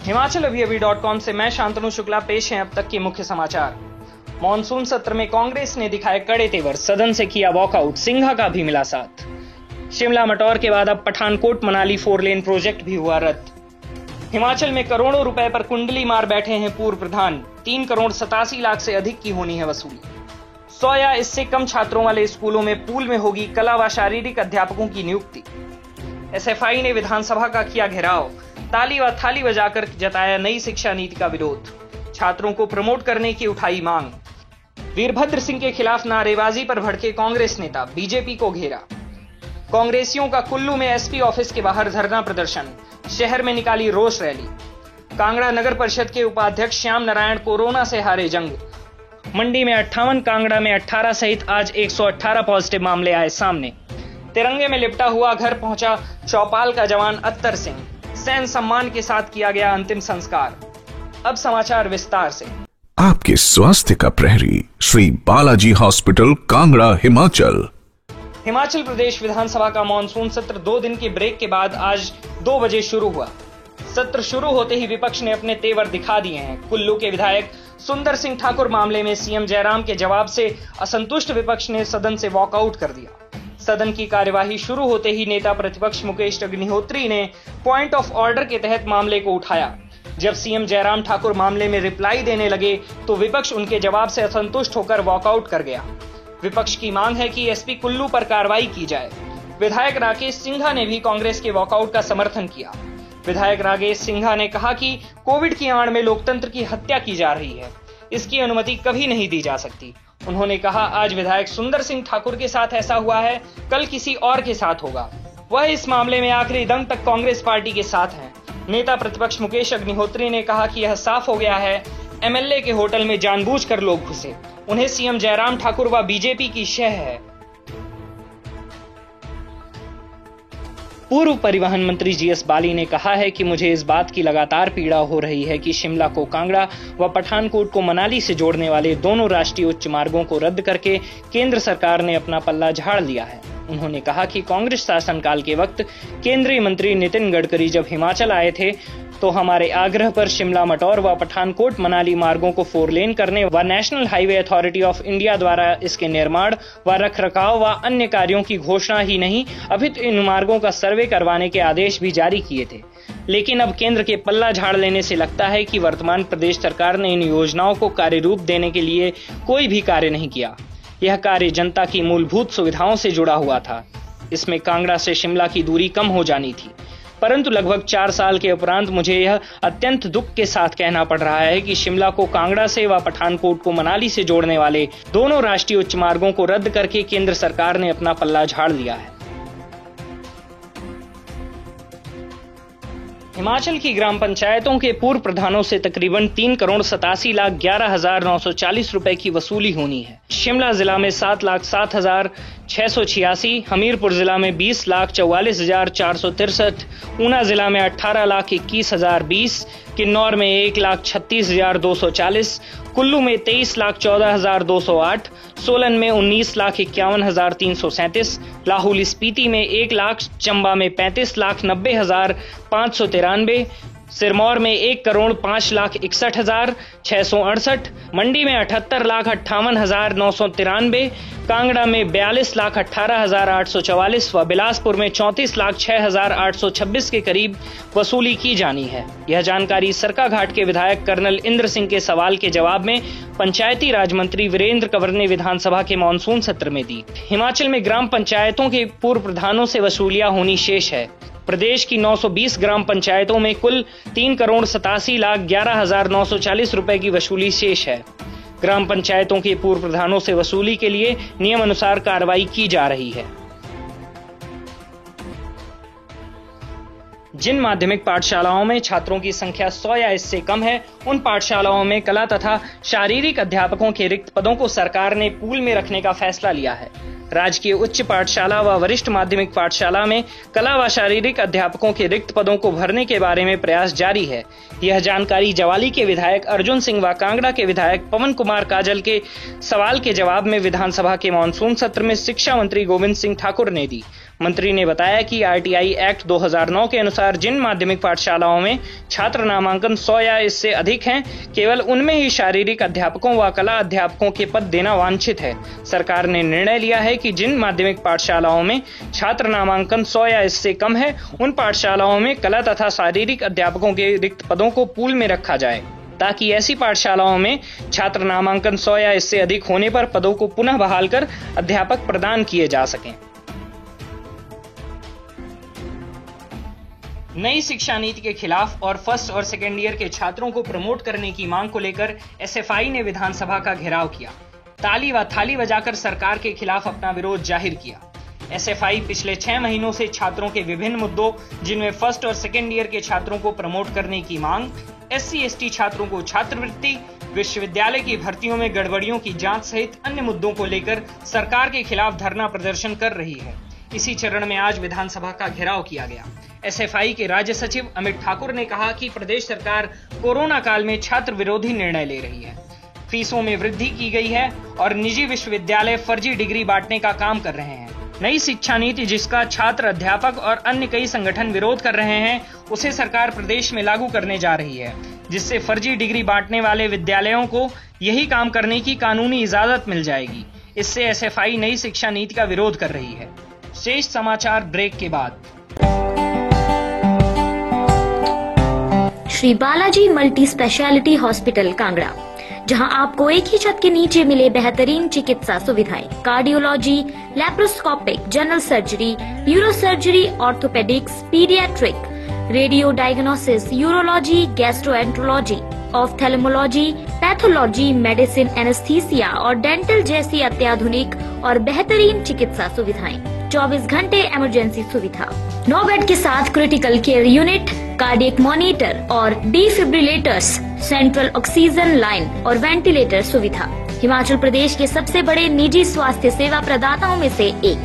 हिमाचल अभी.com से मैं शांतनु शुक्ला, पेश हैं अब तक के मुख्य समाचार। मॉनसून सत्र में कांग्रेस ने दिखाए कड़े तेवर, सदन से किया वॉकआउट, सिंघा का भी मिला साथ। शिमला मटौर के बाद अब पठानकोट मनाली 4 लेन प्रोजेक्ट भी हुआ रद्द। हिमाचल में करोड़ों रुपए पर कुंडली मार बैठे हैं पूर्व प्रधान, 3 करोड़ 87 लाख से अधिक की होनी है वसूली। 100 या इससे कम छात्रों वाले स्कूलों में पूल में होगी कला व शारीरिक अध्यापकों की नियुक्ति। एसएफआई ने विधानसभा का किया घेराव, ताली व थाली बजाकर जताया नई शिक्षा नीति का विरोध, छात्रों को प्रमोट करने की उठाई मांग। वीरभद्र सिंह के खिलाफ नारेबाजी पर भड़के कांग्रेस नेता, बीजेपी को घेरा। कांग्रेसियों का कुल्लू में एसपी ऑफिस के बाहर धरना प्रदर्शन, शहर में निकाली रोष रैली। कांगड़ा नगर परिषद के उपाध्यक्ष श्याम नारायण कोरोना से हारे जंग। मंडी में 58, कांगड़ा में 18 सहित आज 118 पॉजिटिव मामले आए सामने। तिरंगे में लिपटा हुआ घर पहुंचा चौपाल का जवान अत्तर सिंह, सैन्य सम्मान के साथ किया गया अंतिम संस्कार। अब समाचार विस्तार से। आपके स्वास्थ्य का प्रहरी, श्री बालाजी हॉस्पिटल, कांगड़ा, हिमाचल। हिमाचल प्रदेश विधानसभा का मॉनसून सत्र 2 दिन के ब्रेक के बाद आज 2 बजे शुरू हुआ। सत्र शुरू होते ही विपक्ष ने अपने तेवर दिखा दिए हैं। कुल्लू के विधायक सुंदर सिंह ठाकुर मामले में सीएम जयराम के जवाब से असंतुष्ट विपक्ष ने सदन से वॉकआउट कर दिया। सदन की कार्यवाही शुरू होते ही नेता प्रतिपक्ष मुकेश अग्निहोत्री ने पॉइंट ऑफ ऑर्डर के तहत मामले को उठाया। जब सीएम जयराम ठाकुर मामले में रिप्लाई देने लगे तो विपक्ष उनके जवाब से असंतुष्ट होकर वॉकआउट कर गया। विपक्ष की मांग है कि एसपी कुल्लू पर कार्रवाई की जाए। विधायक राकेश सिंघा ने भी कांग्रेस के वॉकआउट का समर्थन किया। विधायक राकेश सिंघा ने कहा कि कोविड की आड़ में लोकतंत्र की हत्या की जा रही है, इसकी अनुमति कभी नहीं दी जा सकती। उन्होंने कहा, आज विधायक सुंदर सिंह ठाकुर के साथ ऐसा हुआ है, कल किसी और के साथ होगा। वह इस मामले में आखिरी दम तक कांग्रेस पार्टी के साथ हैं। नेता प्रतिपक्ष मुकेश अग्निहोत्री ने कहा कि यह साफ हो गया है, एमएलए के होटल में जानबूझकर लोग घुसे, उन्हें सीएम जयराम ठाकुर व बीजेपी की शह है। पूर्व परिवहन मंत्री जीएस बाली ने कहा है कि मुझे इस बात की लगातार पीड़ा हो रही है कि शिमला को कांगड़ा व पठानकोट को मनाली से जोड़ने वाले दोनों राष्ट्रीय उच्च मार्गों को रद्द करके केंद्र सरकार ने अपना पल्ला झाड़ लिया है। उन्होंने कहा कि कांग्रेस शासनकाल के वक्त केंद्रीय मंत्री नितिन गडकरी जब हिमाचल आए थे तो हमारे आग्रह पर शिमला मटौर व पठानकोट मनाली मार्गों को 4 लेन करने व national highway authority of India द्वारा इसके निर्माण व रखरखाव व अन्य कार्यों की घोषणा ही नहीं, अभी तो इन मार्गों का सर्वे करवाने के आदेश भी जारी किए थे। लेकिन अब केंद्र के पल्ला झाड़ लेने से लगता है कि वर्तमान प्रदेश सरकार ने इन योजनाओं को कार्यरूप देने के लिए कोई भी कार्य नहीं किया। यह कार्य जनता की मूलभूत सुविधाओं से जुड़ा हुआ था। इसमें कांगड़ा से शिमला की दूरी कम हो जानी थी, परंतु लगभग 4 साल के उपरांत मुझे यह अत्यंत दुख के साथ कहना पड़ रहा है कि शिमला को कांगड़ा से व पठानकोट को मनाली से जोड़ने वाले दोनों राष्ट्रीय उच्च मार्गों को रद्द करके केंद्र सरकार ने अपना पल्ला झाड़ लिया है। हिमाचल की ग्राम पंचायतों के पूर्व प्रधानों से तकरीबन 3 करोड़ 87 लाख 11,940 रुपए की वसूली होनी है। शिमला जिला में 7,07,686, हमीरपुर जिला में 20,44,463, ऊना जिला में 18,21,020, किन्नौर में 1,36,240, कुल्लू में 23,14,208, सोलन में 19,51,337, लाहौल स्पीति में 1 लाख, चंबा में 35,90,593, सिरमौर में 1,05,61,668, मंडी में 78,58,993, कांगड़ा में 42,18,844 व बिलासपुर में 34,06,826 के करीब वसूली की जानी है। यह जानकारी सरकाघाट के विधायक कर्नल इंद्र सिंह के सवाल के जवाब में पंचायती राज मंत्री वीरेंद्र कंवर ने विधानसभा के मॉनसून सत्र में दी। हिमाचल में ग्राम पंचायतों के पूर्व प्रधानों से वसूलियां होनी शेष है। प्रदेश की 920 ग्राम पंचायतों में कुल 3 करोड़ 87 लाख 11,940 रुपए की वसूली शेष है। ग्राम पंचायतों के पूर्व प्रधानों से वसूली के लिए नियम अनुसार कार्रवाई की जा रही है। जिन माध्यमिक पाठशालाओं में छात्रों की संख्या 100 या इससे कम है, उन पाठशालाओं में कला तथा शारीरिक अध्यापकों के रिक्त पदों को सरकार ने पूल में रखने का फैसला लिया है। राजकीय उच्च पाठशाला व वरिष्ठ माध्यमिक पाठशाला में कला व शारीरिक अध्यापकों के रिक्त पदों को भरने के बारे में प्रयास जारी है। यह जानकारी जवाली के विधायक अर्जुन सिंह व कांगड़ा के विधायक पवन कुमार काजल के सवाल के जवाब में विधानसभा के मॉनसून सत्र में शिक्षा मंत्री गोविंद सिंह ठाकुर ने दी। मंत्री ने बताया कि आरटीआई एक्ट 2009 के अनुसार जिन माध्यमिक पाठशालाओं में छात्र नामांकन 100 या इससे अधिक हैं, केवल उनमें ही शारीरिक अध्यापकों व कला अध्यापकों के पद देना वांछित है। सरकार ने निर्णय लिया है कि जिन माध्यमिक पाठशालाओं में छात्र नामांकन 100 या इससे कम है, उन पाठशालाओं में कला तथा शारीरिक अध्यापकों के रिक्त पदों को पूल में रखा जाए, ताकि ऐसी पाठशालाओं में छात्र नामांकन 100 या इससे अधिक होने पर पदों को पुनः बहाल कर अध्यापक प्रदान किए जा सकें। नई शिक्षा नीति के खिलाफ और फर्स्ट और सेकेंड ईयर के छात्रों को प्रमोट करने की मांग को लेकर एसएफआई ने विधानसभा का घेराव किया। ताली व थाली बजाकर सरकार के खिलाफ अपना विरोध जाहिर किया। एसएफआई पिछले 6 महीनों से छात्रों के विभिन्न मुद्दों, जिनमें फर्स्ट और सेकेंड ईयर के छात्रों को प्रमोट करने की मांग, SC/ST छात्रों को छात्रवृत्ति, विश्वविद्यालय की भर्तियों में गड़बड़ियों की जांच सहित अन्य मुद्दों को लेकर सरकार के खिलाफ धरना प्रदर्शन कर रही है। इसी चरण में आज विधानसभा का घेराव किया गया। एसएफआई के राज्य सचिव अमित ठाकुर ने कहा कि प्रदेश सरकार कोरोना काल में छात्र विरोधी निर्णय ले रही है। फीसों में वृद्धि की गई है और निजी विश्वविद्यालय फर्जी डिग्री बांटने का काम कर रहे हैं। नई शिक्षा नीति, जिसका छात्र, अध्यापक और अन्य कई संगठन विरोध कर रहे हैं, उसे सरकार प्रदेश में लागू करने जा रही है, जिससे फर्जी डिग्री बांटने वाले विद्यालयों को यही काम करने की कानूनी इजाजत मिल जाएगी। इससे एसएफआई नई शिक्षा नीति का विरोध कर रही है। शेष समाचार ब्रेक के बाद। Shri Balaji multi speciality hospital Kangra, जहां आपको एक ही छत के नीचे मिले बेहतरीन चिकित्सा सुविधाएं, cardiology, laparoscopic, general surgery, neuro surgery, orthopaedics, paediatric, radio diagnosis, urology, gastroenterology, ophthalmology, pathology, medicine, anaesthesia और डेंटल जैसी अत्याधुनिक और बेहतरीन चिकित्सा सुविधाएं, 24 घंटे इमरजेंसी सुविधा, 9 बेड के साथ critical care unit, cardiac monitor और डिफिब्रिलेटर्स, सेंट्रल ऑक्सीजन लाइन और वेंटिलेटर सुविधा। हिमाचल प्रदेश के सबसे बड़े निजी स्वास्थ्य सेवा प्रदाताओं में से एक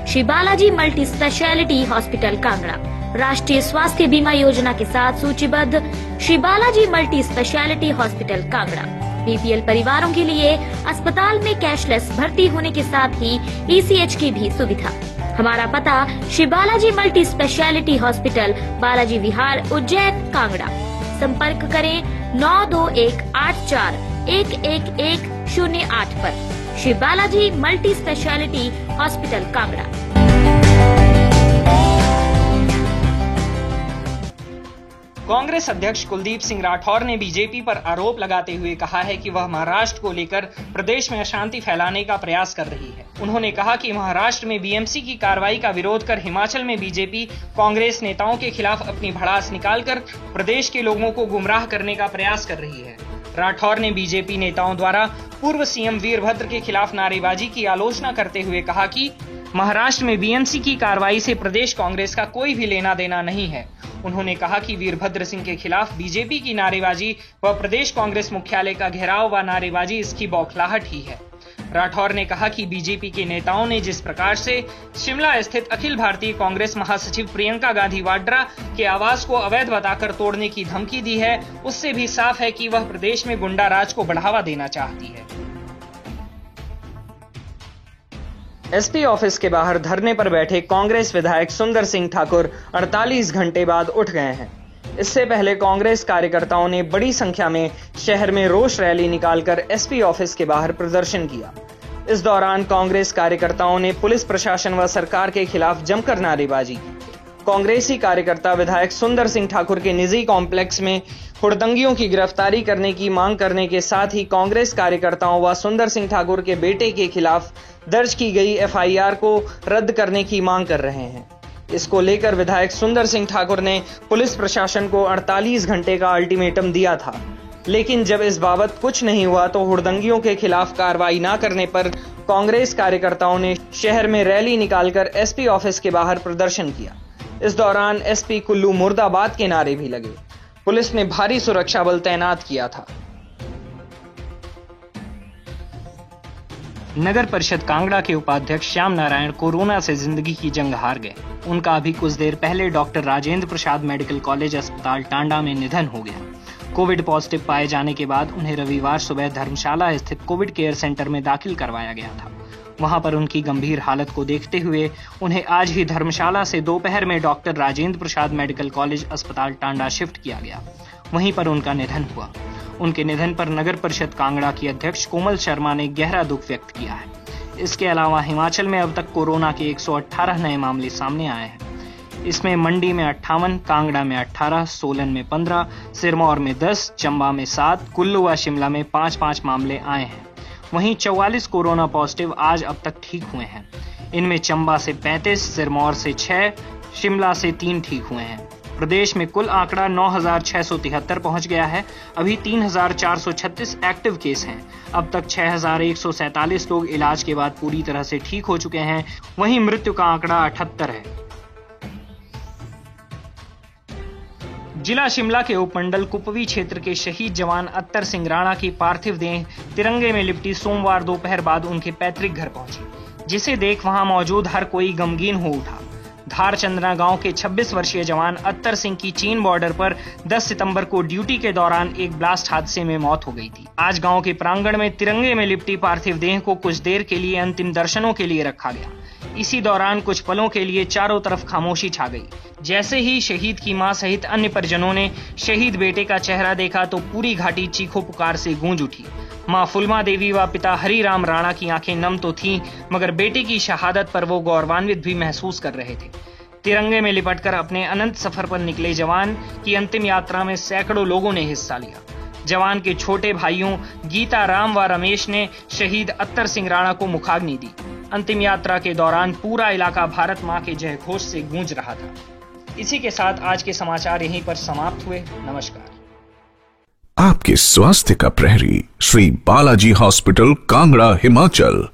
Shri Balaji multi speciality hospital Kangra राष्ट्रीय स्वास्थ्य बीमा योजना के साथ सूचीबद्ध Shri Balaji multi speciality hospital Kangra BPL परिवारों के लिए अस्पताल में कैशलेस भर्ती होने के साथ ही ECH की भी सुविधा। हमारा पता Shri Balaji multi speciality hospital, Balaji Vihar, Ujjain, Kangra. संपर्क करें 9218411108 पर। Shri Balaji multi speciality hospital Kangra. Congress अध्यक्ष कुलदीप सिंह राठौर ने बीजेपी पर आरोप लगाते हुए कहा है कि वह महाराष्ट्र को लेकर प्रदेश में अशांति फैलाने का प्रयास कर रही है। उन्होंने कहा कि महाराष्ट्र में बीएमसी की कार्रवाई का विरोध कर हिमाचल में बीजेपी कांग्रेस नेताओं के खिलाफ अपनी भड़ास निकालकर प्रदेश के लोगों को गुमराह करने का प्रयास कर रही है। राठौर ने बीजेपी नेताओं द्वारा पूर्व सीएम वीरभद्र के खिलाफ नारेबाजी की आलोचना करते हुए कहा कि महाराष्ट्र में बीएमसी की कार्रवाई से प्रदेश कांग्रेस का कोई भी लेना देना नहीं है। उन्होंने कहा कि वीरभद्र सिंह के खिलाफ बीजेपी की नारेबाजी व प्रदेश कांग्रेस मुख्यालय का घेराव व नारेबाजी इसकी बौखलाहट ही है। राठौर ने कहा कि बीजेपी के नेताओं ने जिस प्रकार से शिमला स्थित अखिल भारतीय कांग्रेस महासचिव प्रियंका गांधी वाड्रा के आवास को अवैध बताकर तोड़ने की धमकी दी है, उससे भी साफ है कि वह प्रदेश में गुंडा राज को बढ़ावा देना चाहती है। एसपी ऑफिस के बाहर धरने पर बैठे कांग्रेस विधायक सुंदर सिंह ठाकुर 48 घंटे बाद उठ गए हैं। इससे पहले कांग्रेस कार्यकर्ताओं ने बड़ी संख्या में शहर में रोष रैली निकालकर एसपी ऑफिस के बाहर प्रदर्शन किया। इस दौरान कांग्रेस कार्यकर्ताओं ने पुलिस प्रशासन व सरकार के खिलाफ जमकर नारेबाजी की। कांग्रेसी कार्यकर्ता विधायक सुंदर सिंह ठाकुर के निजी कॉम्प्लेक्स में हुड़दंगियों की गिरफ्तारी करने की मांग करने के साथ ही कांग्रेस कार्यकर्ताओं व सुंदर सिंह ठाकुर के बेटे के खिलाफ दर्ज की गई FIR को रद्द करने की मांग कर रहे हैं। इसको लेकर विधायक सुंदर सिंह ठाकुर ने पुलिस प्रशासन को 48 घंटे का अल्टीमेटम दिया था, लेकिन जब इस बाबत कुछ नहीं हुआ तो हुड़दंगियों के खिलाफ कार्रवाई न करने पर कांग्रेस कार्यकर्ताओं ने शहर में रैली निकालकर एसपी ऑफिस के बाहर प्रदर्शन किया। इस दौरान एसपी कुल्लू मुर्दाबाद के नारे भी लगे। पुलिस ने भारी सुरक्षा बल तैनात किया था। नगर परिषद कांगड़ा के उपाध्यक्ष श्याम नारायण कोरोना से जिंदगी की जंग हार गए। उनका अभी कुछ देर पहले doctor Rajendra Prasad medical college अस्पताल टांडा में निधन हो गया। कोविड पॉजिटिव पाए जाने के बाद उन्हें रविवार सुबह धर्मशाला स्थित कोविड केयर सेंटर में दाखिल करवाया गया था। वहां पर उनकी गंभीर हालत को देखते हुए उन्हें आज ही धर्मशाला से दोपहर में doctor Rajendra Prasad medical college अस्पताल टांडा शिफ्ट किया गया। वहीं पर उनका निधन हुआ। उनके निधन पर नगर परिषद कांगड़ा की अध्यक्ष कोमल शर्मा ने गहरा दुख व्यक्त किया है। इसके अलावा हिमाचल में अब तक कोरोना के 118 नए मामले सामने आए हैं। इसमें मंडी में 58, कांगड़ा में 18, सोलन में 15, सिरमौर में 10, चंबा में 7, कुल्लू व शिमला में 5-5 मामले आए हैं। वहीं 44 कोरोना पॉजिटिव आज अब तक ठीक हुए हैं। इनमें चंबा से 35, सिरमौर से 6, शिमला से 3 ठीक हुए हैं। प्रदेश में कुल आंकड़ा 9,673 पहुंच गया है। अभी 3,436 एक्टिव केस हैं। अब तक 6,147 लोग इलाज के बाद पूरी तरह से ठीक हो चुके हैं। वहीं मृत्यु का आंकड़ा 78 है। जिला शिमला के उपमंडल कुपवी क्षेत्र के शहीद जवान अत्तर सिंह राणा की पार्थिव देह तिरंगे में लिपटी सोमवार दोपहर बाद उनके पैतृक घर पहुंची, जिसे देख वहां मौजूद हर कोई गमगीन हो उठा। धारचंद्रा गांव के 26 वर्षीय जवान अत्तर सिंह की चीन बॉर्डर पर 10 सितंबर को ड्यूटी के दौरान एक ब्लास्ट हादसे में मौत हो गई थी। आज गांव के प्रांगण में तिरंगे में लिपटी पार्थिव देह को कुछ देर के लिए अंतिम दर्शनों के लिए रखा गया। इसी दौरान कुछ पलों के लिए चारों तरफ खामोशी छा गई। जैसे ही शहीद की मां सहित अन्य परिजनों ने शहीद बेटे का चेहरा देखा तो पूरी घाटी चीखों पुकार से गूंज उठी। मां फुलमा देवी व पिता हरिराम राणा की आंखें नम तो थीं, मगर बेटे की शहादत पर वो गौरवान्वित भी महसूस कर रहे थे। तिरंगे में लिपटकर अपने अनंत सफर पर निकले जवान की अंतिम यात्रा में सैकड़ों लोगों ने हिस्सा लिया। जवान के छोटे भाइयों गीता, राम व रमेश ने शहीद अत्तर सिंह राणा को मुखाग्नि दी। अंतिम यात्रा के दौरान पूरा इलाका भारत मां के जय घोष से गूंज रहा था। इसी के साथ आज के समाचार यहीं पर समाप्त हुए। नमस्कार। आपके स्वास्थ्य का प्रहरी श्री बालाजी हॉस्पिटल कांगड़ा हिमाचल।